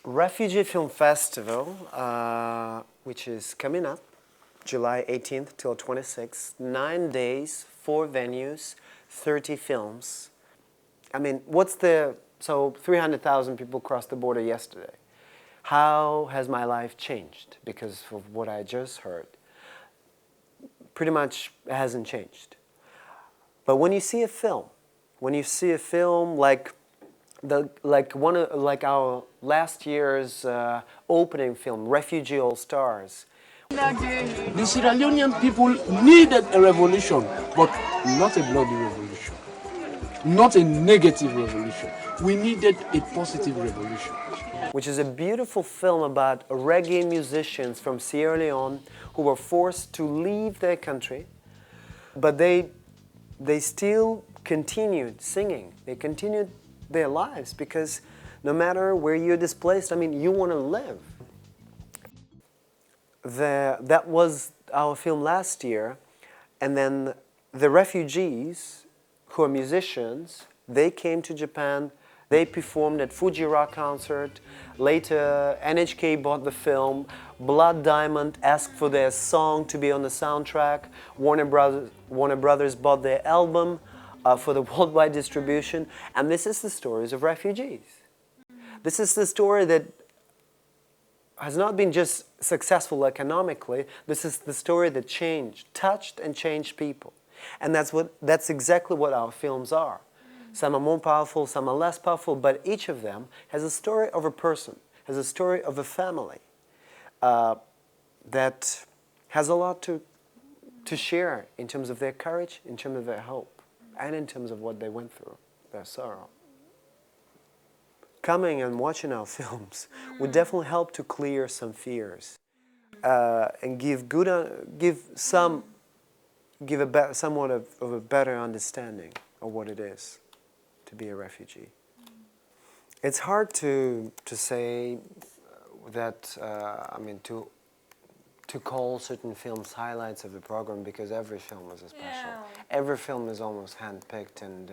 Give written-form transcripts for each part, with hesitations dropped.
Refugee Film Festival, which is coming up, July 18th till 26th, 9 days, 4 venues, 30 films. I mean, so 300,000 people crossed the border yesterday. How has my life changed because of what I just heard? Pretty much it hasn't changed. But when you see a film, like our last year's opening film, Refugee All Stars. The Sierra Leonean people needed a revolution, but not a bloody revolution, not a negative revolution. We needed a positive revolution. Which is a beautiful film about reggae musicians from Sierra Leone who were forced to leave their country, but they still continued singing. They continued their lives because no matter where you're displaced, I mean, you want to live. That was our film last year, and then the refugees, who are musicians, they came to Japan. They performed at Fuji Rock concert. Later, NHK bought the film. Blood Diamond asked for their song to be on the soundtrack. Warner Brothers bought their album for the worldwide distribution. And this is the stories of refugees. This is the story that has not been just successful economically. This is the story that touched and changed people. And that's exactly what our films are. Some are more powerful, some are less powerful, but each of them has a story of a person, has a story of a family that has a lot to share in terms of their courage, in terms of their hope, and in terms of what they went through, their sorrow. Coming and watching our films would definitely help to clear some fears and give somewhat of a better understanding of what it is to be a refugee. It's hard to say that, to call certain films highlights of the program because every film is a special. Yeah. Every film is almost handpicked, and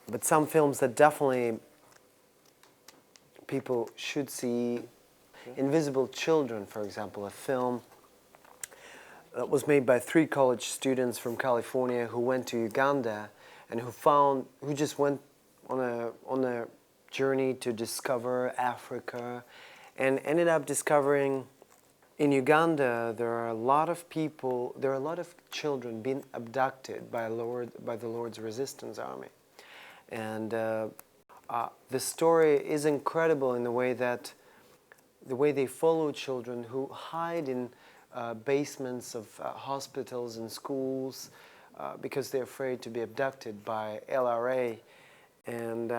but some films that definitely people should see. Invisible Children, for example, a film that was made by 3 college students from California who went to Uganda and who just went on a journey to discover Africa, and ended up discovering in Uganda there are a lot of children being abducted by the Lord's Resistance Army, and the story is incredible in the way they follow children who hide in basements of hospitals and schools because they're afraid to be abducted by LRA, and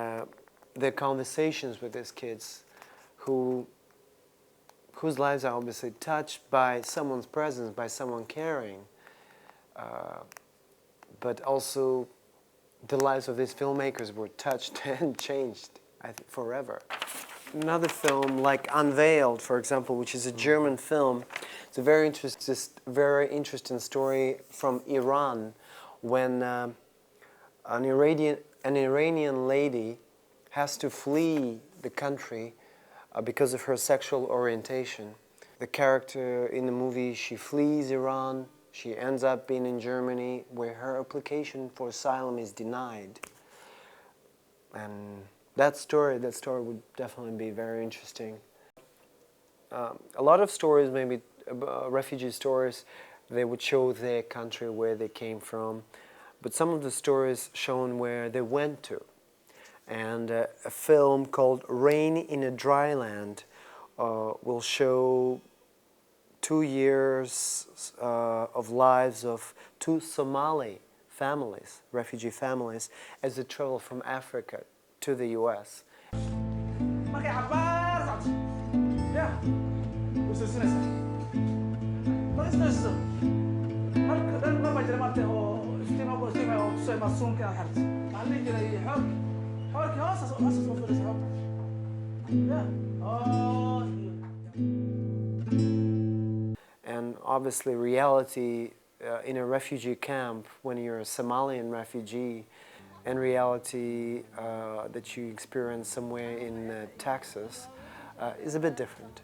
their conversations with these kids whose lives are obviously touched by someone's presence, by someone caring, but also the lives of these filmmakers were touched and changed, I think, forever. Another film like Unveiled, for example, which is a German film. It's a very interesting story from Iran, when an Iranian lady has to flee the country because of her sexual orientation. The character in the movie, she flees Iran. She ends up being in Germany, where her application for asylum is denied. And that story would definitely be very interesting. A lot of stories, maybe refugee stories, they would show their country, where they came from, but some of the stories shown where they went to. And a film called Rain in a Dry Land will show 2 years of lives of 2 Somali families, refugee families, as they travel from Africa to the U.S. And obviously reality in a refugee camp, when you're a Somalian refugee, and reality that you experience somewhere in Texas is a bit different.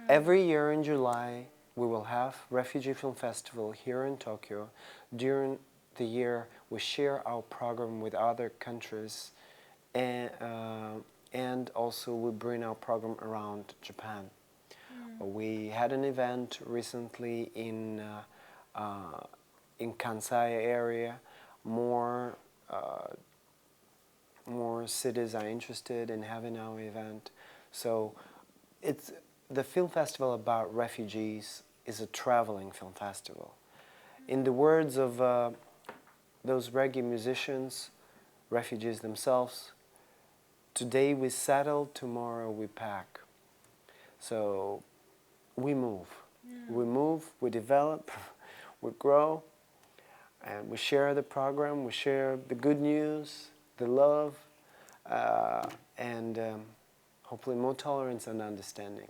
Every year in July, we will have Refugee Film Festival here in Tokyo. During the year, we share our program with other countries, and also we bring our program around Japan. We had an event recently in Kansai area. More cities are interested in having our event, so it's the film festival about refugees is a traveling film festival. In the words of those reggae musicians, refugees themselves, today we settle, tomorrow we pack. So we move. We move, we develop, we grow, and we share the program, we share the good news, the love, and hopefully more tolerance and understanding.